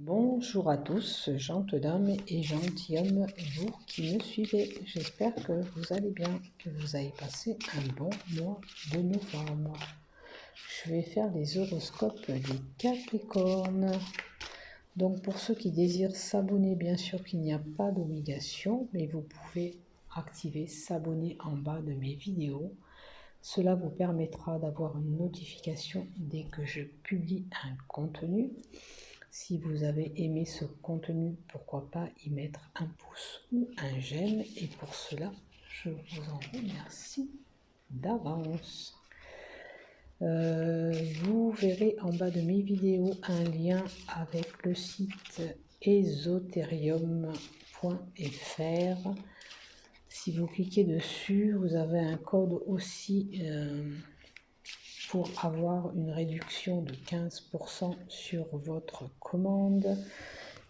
Bonjour à tous, gentes dames et gentilshommes, vous qui me suivez. J'espère que vous allez bien, que vous avez passé un bon mois de novembre. Je vais faire les horoscopes des Capricornes. Donc pour ceux qui désirent s'abonner, bien sûr qu'il n'y a pas d'obligation, mais vous pouvez activer s'abonner en bas de mes vidéos. Cela vous permettra d'avoir une notification dès que je publie un contenu. Si vous avez aimé ce contenu, pourquoi pas y mettre un pouce ou un j'aime. Et pour cela, je vous en remercie d'avance. Vous verrez en bas de mes vidéos un lien avec le site esoterium.fr. Si vous cliquez dessus, vous avez un code aussi pour avoir une réduction de 15% sur votre commande.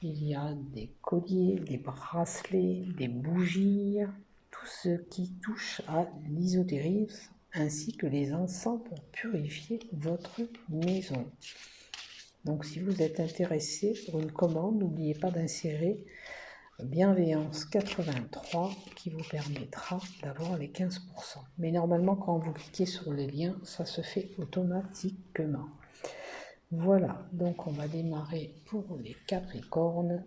Il y a des colliers, des bracelets, des bougies, tout ce qui touche à l'ésotérisme, ainsi que les encens pour purifier votre maison. Donc si vous êtes intéressé pour une commande, n'oubliez pas d'insérer Bienveillance 83 qui vous permettra d'avoir les 15%. Mais normalement, quand vous cliquez sur les liens, ça se fait automatiquement. Voilà, donc on va démarrer pour les Capricornes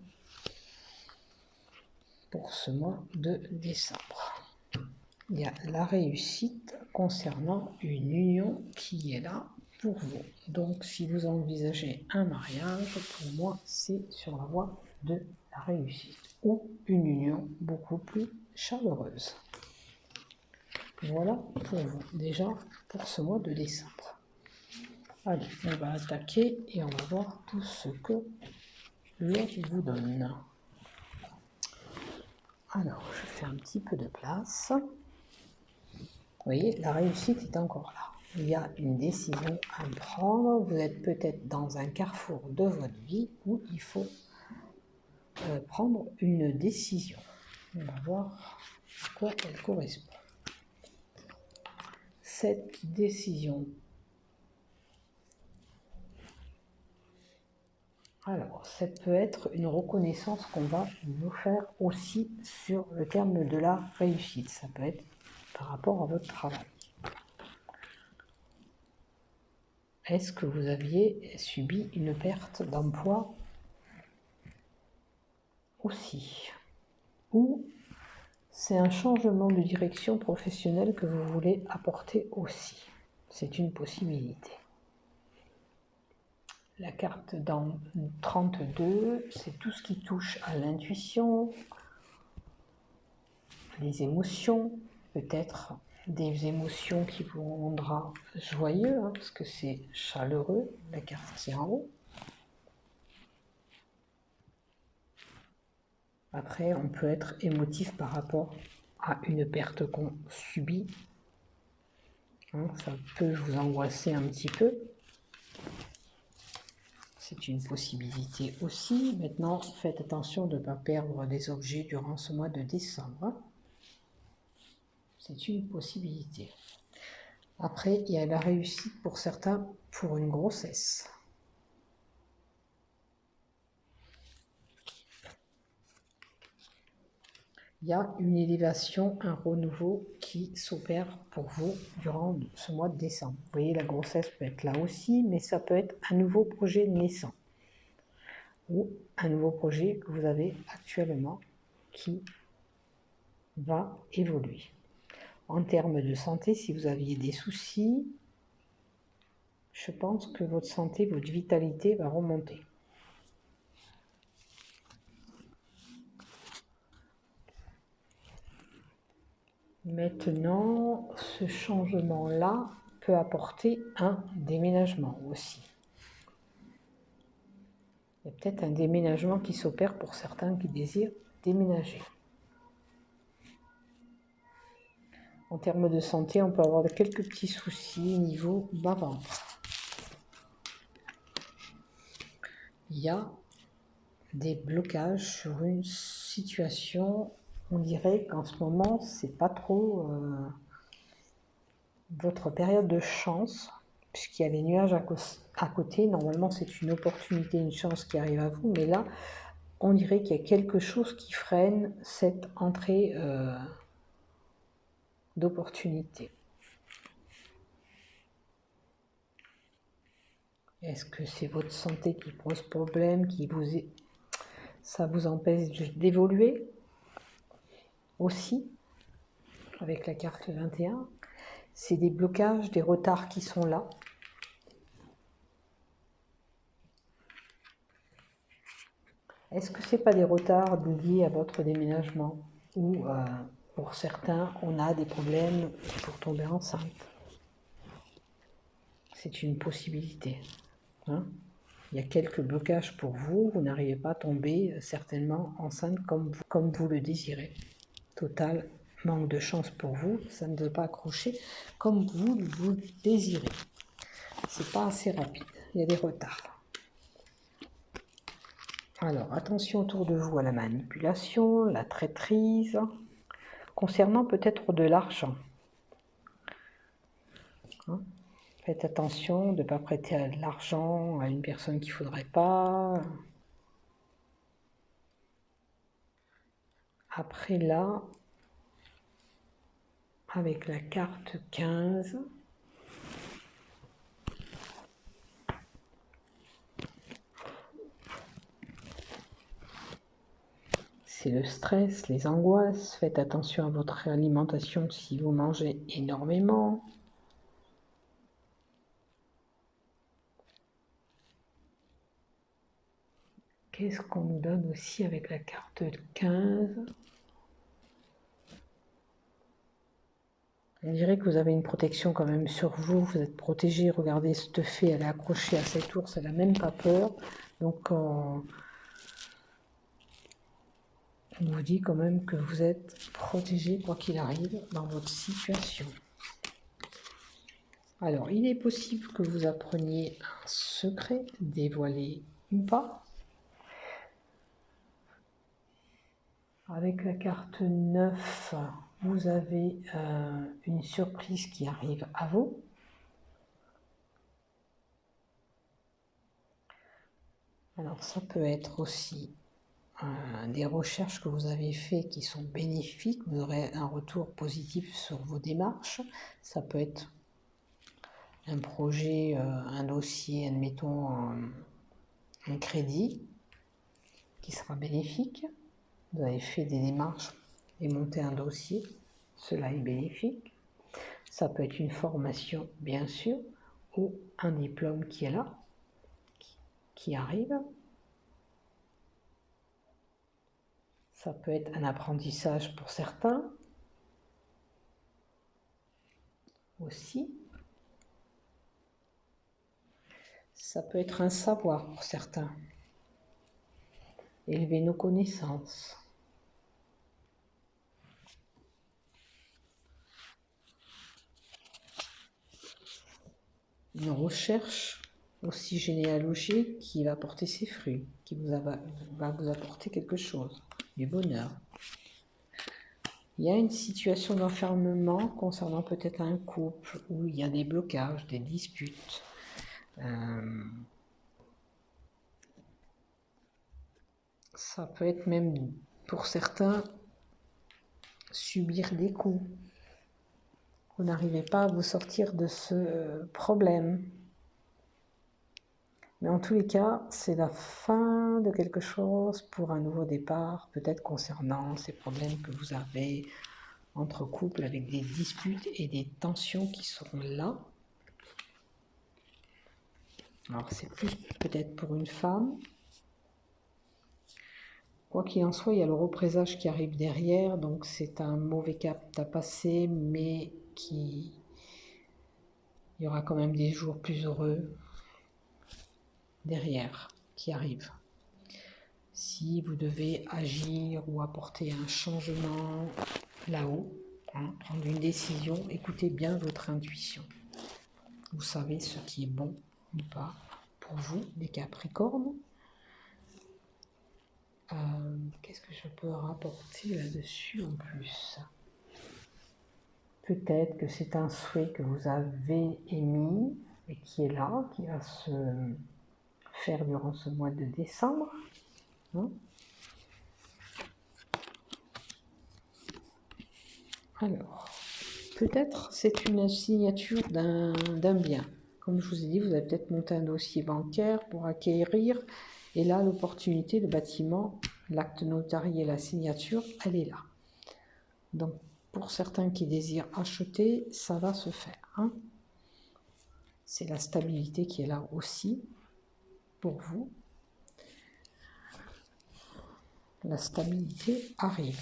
pour ce mois de décembre. Il y a la réussite concernant une union qui est là pour vous. Donc si vous envisagez un mariage, pour moi, c'est sur la voie de la réussite ou une union beaucoup plus chaleureuse. Voilà pour vous, déjà pour ce mois de décembre. Allez, on va attaquer et on va voir tout ce que l'on vous donne. Alors, je fais un petit peu de place. Vous voyez, la réussite est encore là. Il y a une décision à prendre. Vous êtes peut-être dans un carrefour de votre vie où il faut prendre une décision. On va voir à quoi elle correspond. Cette décision. Alors, ça peut être une reconnaissance qu'on va vous faire aussi sur le terme de la réussite. Ça peut être par rapport à votre travail. Est-ce que vous aviez subi une perte d'emploi aussi? Ou c'est un changement de direction professionnelle que vous voulez apporter aussi? C'est une possibilité. La carte dans 32, c'est tout ce qui touche à l'intuition, les émotions, peut-être des émotions qui vous rendra joyeux, parce que c'est chaleureux, la carte qui est en haut. Après, on peut être émotif par rapport à une perte qu'on subit. Ça peut vous angoisser un petit peu. C'est une possibilité aussi. Maintenant, faites attention de ne pas perdre des objets durant ce mois de décembre. C'est une possibilité. Après, il y a la réussite pour certains pour une grossesse. Il y a une élévation, un renouveau qui s'opère pour vous durant ce mois de décembre. Vous voyez, la grossesse peut être là aussi, mais ça peut être un nouveau projet naissant ou un nouveau projet que vous avez actuellement qui va évoluer. En termes de santé, si vous aviez des soucis, je pense que votre santé, votre vitalité va remonter. Maintenant, ce changement-là peut apporter un déménagement aussi. Il y a peut-être un déménagement qui s'opère pour certains qui désirent déménager. En termes de santé, on peut avoir quelques petits soucis au niveau bas-ventre. Il y a des blocages sur une situation. On dirait qu'en ce moment, c'est pas trop votre période de chance, puisqu'il y a les nuages à côté. Normalement, c'est une opportunité, une chance qui arrive à vous, mais là, on dirait qu'il y a quelque chose qui freine cette entrée d'opportunité. Est-ce que c'est votre santé qui pose problème, ça vous empêche d'évoluer aussi, avec la carte 21? C'est des blocages, des retards qui sont là. Est-ce que ce n'est pas des retards liés à votre déménagement? Ou pour certains, on a des problèmes pour tomber enceinte? C'est une possibilité. Hein? Il y a quelques blocages pour vous, vous n'arrivez pas à tomber certainement enceinte comme vous le désirez. Total manque de chance pour vous, ça ne veut pas accrocher comme vous le désirez. C'est pas assez rapide, il y a des retards. Alors, attention autour de vous à la manipulation, la traîtrise, concernant peut-être de l'argent. Hein? Faites attention de ne pas prêter de l'argent à une personne qu'il ne faudrait pas. Après là, avec la carte 15, c'est le stress, les angoisses. Faites attention à votre alimentation si vous mangez énormément. Qu'est-ce qu'on nous donne aussi avec la carte 15? On dirait que vous avez une protection quand même sur vous, vous êtes protégé. Regardez cette fée, elle est accrochée à cette ours, elle n'a même pas peur. Donc on vous dit quand même que vous êtes protégé quoi qu'il arrive dans votre situation. Alors, il est possible que vous appreniez un secret, dévoilé ou pas. Avec la carte 9, vous avez une surprise qui arrive à vous. Alors, ça peut être aussi des recherches que vous avez faites qui sont bénéfiques. Vous aurez un retour positif sur vos démarches. Ça peut être un projet, un dossier, admettons, un crédit qui sera bénéfique. Vous avez fait des démarches et monté un dossier, cela est bénéfique. Ça peut être une formation, bien sûr, ou un diplôme qui est là, qui arrive. Ça peut être un apprentissage pour certains, aussi. Ça peut être un savoir pour certains. Élever nos connaissances. Une recherche aussi généalogique qui va porter ses fruits, qui va vous apporter quelque chose, du bonheur. Il y a une situation d'enfermement concernant peut-être un couple où il y a des blocages, des disputes. Ça peut être même, pour certains, subir des coups. Vous n'arrivez pas à vous sortir de ce problème. Mais en tous les cas, c'est la fin de quelque chose pour un nouveau départ, peut-être concernant ces problèmes que vous avez entre couples avec des disputes et des tensions qui seront là. Alors c'est plus peut-être pour une femme. Quoi qu'il en soit, il y a le représage qui arrive derrière, donc c'est un mauvais cap à passer, mais il y aura quand même des jours plus heureux derrière qui arrivent. Si vous devez agir ou apporter un changement là-haut, prendre une décision, écoutez bien votre intuition. Vous savez ce qui est bon ou pas pour vous, les Capricornes. Qu'est-ce que je peux rapporter là-dessus en plus? Peut-être que c'est un souhait que vous avez émis et qui est là, qui va se faire durant ce mois de décembre. Hein. Alors, peut-être c'est une signature d'un bien. Comme je vous ai dit, vous avez peut-être monté un dossier bancaire pour acquérir. Et là, l'opportunité, le bâtiment, l'acte notarié, la signature, elle est là. Donc, pour certains qui désirent acheter, ça va se faire. Hein. C'est la stabilité qui est là aussi pour vous. La stabilité arrive.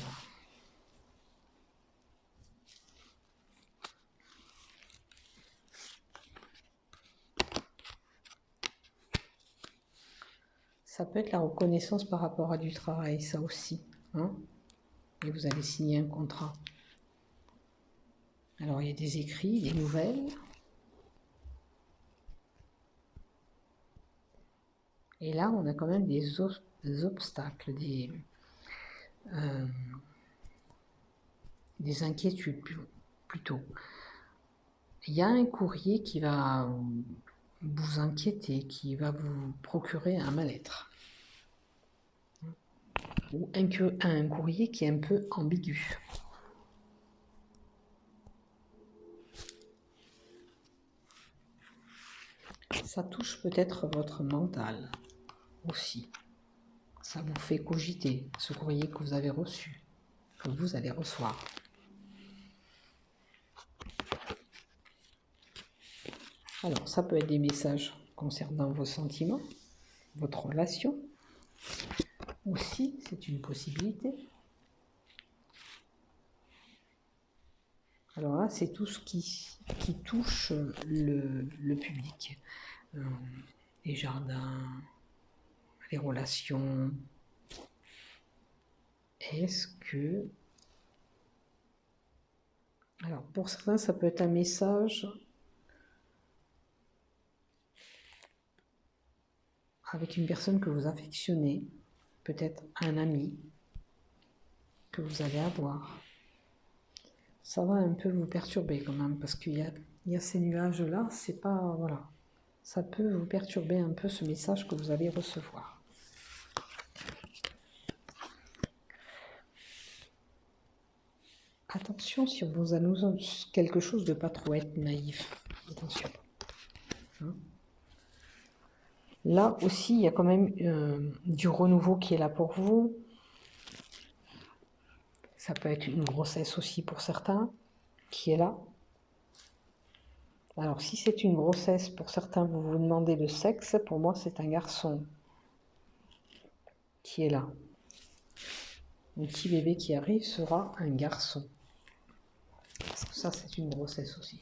Ça peut être la reconnaissance par rapport à du travail, ça aussi. Hein. Et vous allez signer un contrat. Alors, il y a des écrits, des nouvelles. Et là, on a quand même des obstacles, des inquiétudes plutôt. Il y a un courrier qui va vous inquiéter, qui va vous procurer un mal-être. Ou un courrier qui est un peu ambigu. Ça touche peut-être votre mental aussi. Ça vous fait cogiter ce courrier que vous avez reçu, que vous allez recevoir. Alors, ça peut être des messages concernant vos sentiments, votre relation. Aussi, c'est une possibilité. Alors là, c'est tout ce qui touche le public. Les jardins, les relations. Est-ce que... Alors, pour certains, ça peut être un message avec une personne que vous affectionnez, peut-être un ami que vous allez avoir. Ça va un peu vous perturber quand même, parce qu'il y a ces nuages-là, c'est pas... Voilà. Ça peut vous perturber un peu ce message que vous allez recevoir. Attention si on vous annonce quelque chose de pas trop être naïf. Attention. Hein. Là aussi, il y a quand même du renouveau qui est là pour vous. Ça peut être une grossesse aussi pour certains qui est là. Alors, si c'est une grossesse, pour certains, vous vous demandez le sexe. Pour moi, c'est un garçon qui est là. Le petit bébé qui arrive sera un garçon. Parce que ça, c'est une grossesse aussi.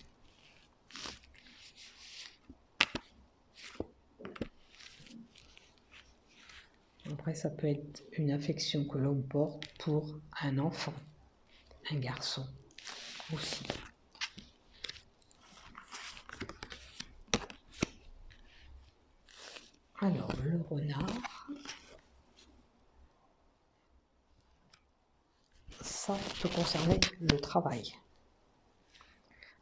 Après, ça peut être une affection que l'on porte pour un enfant, un garçon aussi. Alors, le renard, ça peut concerner le travail.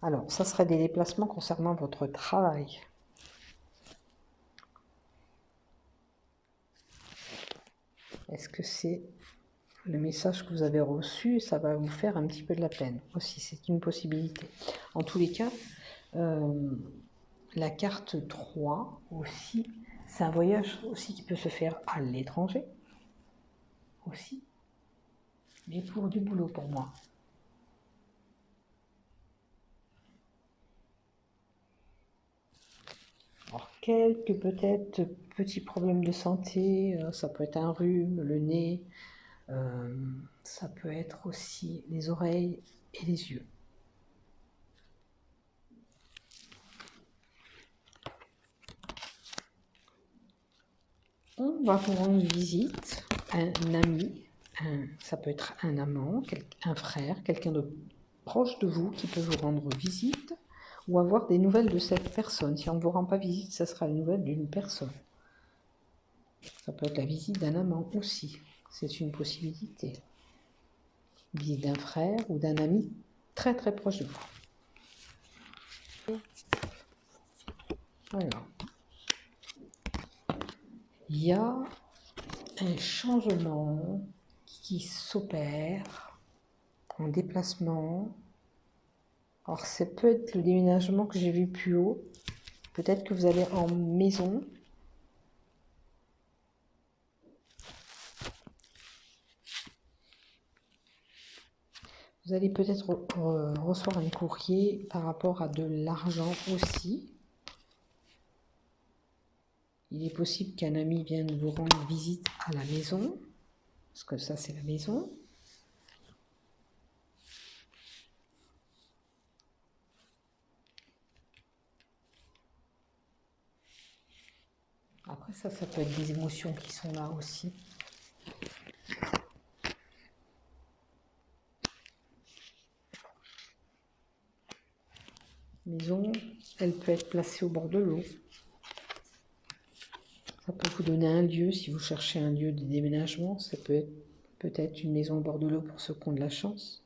Alors, ça serait des déplacements concernant votre travail. Est-ce que c'est le message que vous avez reçu? Ça va vous faire un petit peu de la peine aussi, c'est une possibilité. En tous les cas, la carte 3 aussi, c'est un voyage aussi qui peut se faire à l'étranger aussi, mais pour du boulot pour moi. Alors, quelques peut-être petits problèmes de santé, ça peut être un rhume, le nez, ça peut être aussi les oreilles et les yeux. On va vous rendre visite, un ami, ça peut être un amant, un frère, quelqu'un de proche de vous qui peut vous rendre visite ou avoir des nouvelles de cette personne. Si on ne vous rend pas visite, ça sera une nouvelle d'une personne. Ça peut être la visite d'un amant aussi, c'est une possibilité. Visite d'un frère ou d'un ami très très proche de vous. Alors, il y a un changement qui s'opère en déplacement. Alors, ça peut être le déménagement que j'ai vu plus haut. Peut-être que vous allez en maison. Vous allez peut-être recevoir un courrier par rapport à de l'argent aussi. Il est possible qu'un ami vienne vous rendre visite à la maison, parce que ça c'est la maison. Après ça peut être des émotions qui sont là aussi. Maison, elle peut être placée au bord de l'eau. Ça peut vous donner un lieu, si vous cherchez un lieu de déménagement, ça peut être peut-être une maison au bord de l'eau pour ceux qui ont de la chance.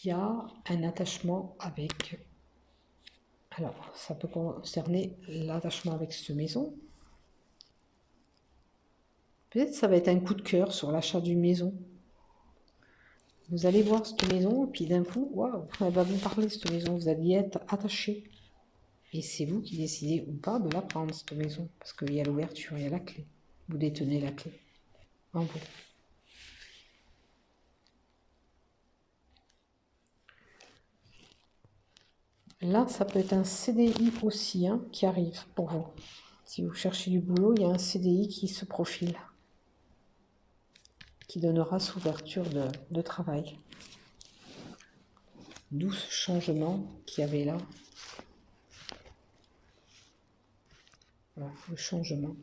Il y a un attachement avec... Alors, ça peut concerner l'attachement avec cette maison. Peut-être que ça va être un coup de cœur sur l'achat d'une maison. Vous allez voir cette maison, et puis d'un coup, waouh, elle va vous parler cette maison, vous allez être attaché. Et c'est vous qui décidez ou pas de la prendre, cette maison, parce qu'il y a l'ouverture, il y a la clé. Vous détenez la clé en vous. Là, ça peut être un CDI aussi qui arrive pour vous. Si vous cherchez du boulot, il y a un CDI qui se profile, qui donnera cette ouverture de travail. D'où ce changement qu'il y avait là. Voilà, le changement.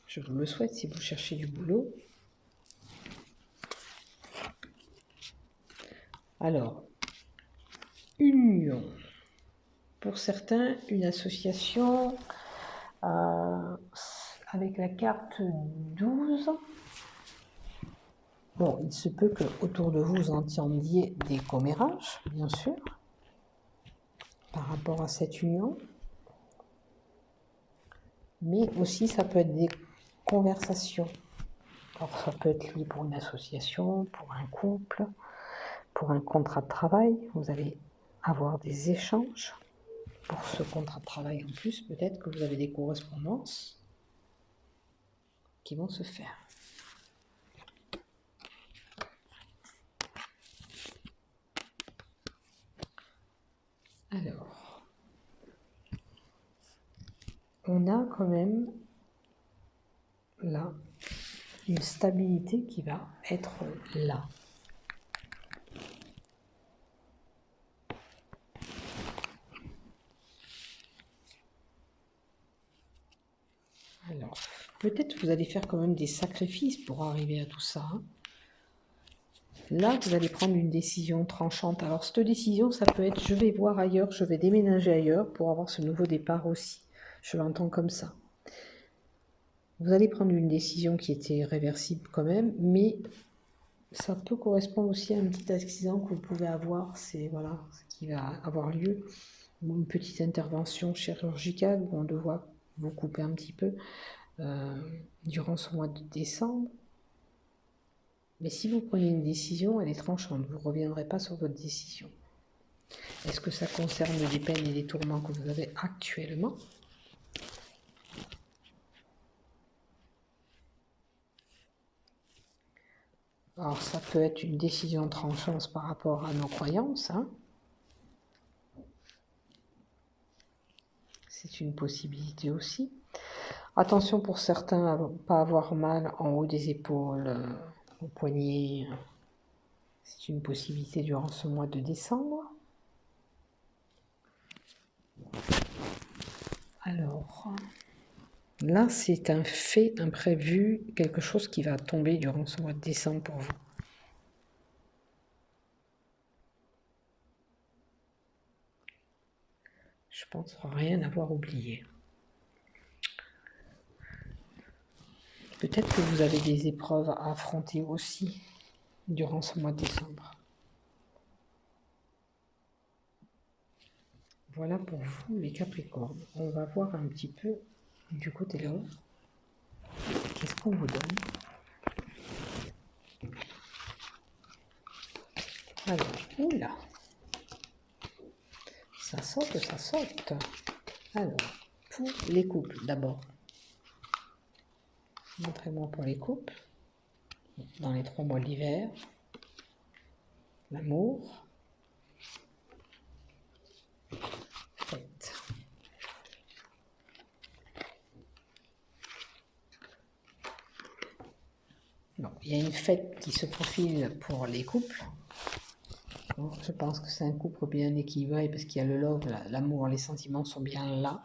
Je vous le souhaite si vous cherchez du boulot. Alors, une union. Pour certains, une association avec la carte 12. Bon, il se peut que autour de vous, vous entendiez des commérages, bien sûr, par rapport à cette union. Mais aussi, ça peut être des conversations. Alors, ça peut être lié pour une association, pour un couple, pour un contrat de travail. Vous allez avoir des échanges. Pour ce contrat de travail en plus, peut-être que vous avez des correspondances qui vont se faire. Alors, on a quand même là une stabilité qui va être là. Alors, peut-être vous allez faire quand même des sacrifices pour arriver à tout ça. Là, vous allez prendre une décision tranchante. Alors, cette décision, ça peut être, je vais voir ailleurs, je vais déménager ailleurs pour avoir ce nouveau départ aussi. Je l'entends comme ça. Vous allez prendre une décision qui était réversible quand même, mais ça peut correspondre aussi à un petit accident que vous pouvez avoir. C'est voilà, ce qui va avoir lieu. Ou une petite intervention chirurgicale où on doit vous couper un petit peu durant ce mois de décembre. Mais si vous prenez une décision, elle est tranchante. Vous ne reviendrez pas sur votre décision. Est-ce que ça concerne les peines et les tourments que vous avez actuellement? Alors, ça peut être une décision tranchante par rapport à nos croyances. C'est une possibilité aussi. Attention pour certains à ne pas avoir mal en haut des épaules, aux poignets. C'est une possibilité durant ce mois de décembre. Alors, là, c'est un fait imprévu, quelque chose qui va tomber durant ce mois de décembre pour vous. Je pense rien avoir oublié. Peut-être que vous avez des épreuves à affronter aussi durant ce mois de décembre. Voilà pour vous les Capricornes. On va voir un petit peu du côté là. Qu'est-ce qu'on vous donne? Alors, oula, ça saute, ça saute. Alors, pour les couples, d'abord. Montrez-moi pour les couples. Dans les 3 mois d'hiver. L'amour. Fête. Bon, il y a une fête qui se profile pour les couples. Bon, je pense que c'est un couple bien équilibré parce qu'il y a le love, l'amour, les sentiments sont bien là.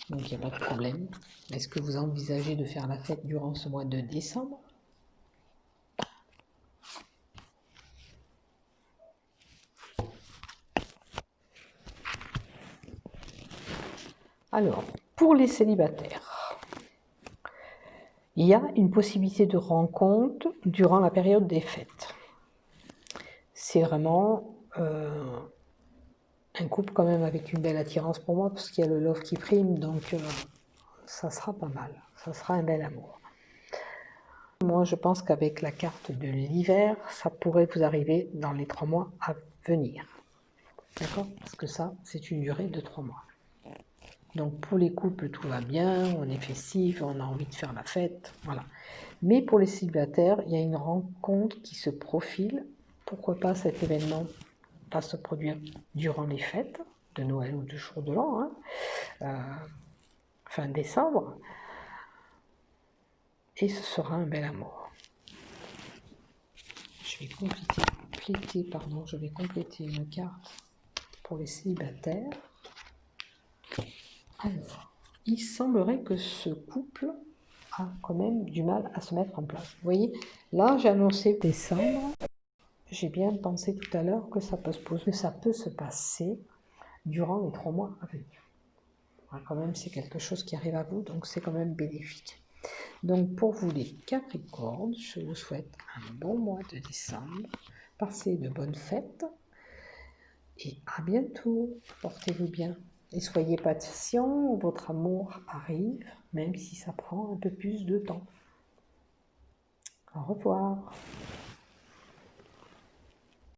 Donc il n'y a pas de problème. Est-ce que vous envisagez de faire la fête durant ce mois de décembre? Alors, pour les célibataires, il y a une possibilité de rencontre durant la période des fêtes. C'est vraiment un couple quand même avec une belle attirance pour moi, parce qu'il y a le love qui prime, donc ça sera pas mal, ça sera un bel amour. Moi, je pense qu'avec la carte de l'hiver, ça pourrait vous arriver dans les 3 mois à venir. D'accord? Parce que ça, c'est une durée de 3 mois. Donc pour les couples, tout va bien, on est festif, on a envie de faire la fête, voilà. Mais pour les célibataires, il y a une rencontre qui se profile. Pourquoi pas cet événement va se produire durant les fêtes de Noël ou du jour de l'an, hein, fin décembre. Et ce sera un bel amour. Je vais compléter une carte pour les célibataires. Alors, il semblerait que ce couple a quand même du mal à se mettre en place. Vous voyez, là j'ai annoncé décembre. J'ai bien pensé tout à l'heure que ça peut se passer durant les 3 mois à venir. Alors, quand même, c'est quelque chose qui arrive à vous, donc c'est quand même bénéfique. Donc pour vous les Capricornes, je vous souhaite un bon mois de décembre. Passez de bonnes fêtes et à bientôt. Portez-vous bien et soyez patients, votre amour arrive, même si ça prend un peu plus de temps. Au revoir.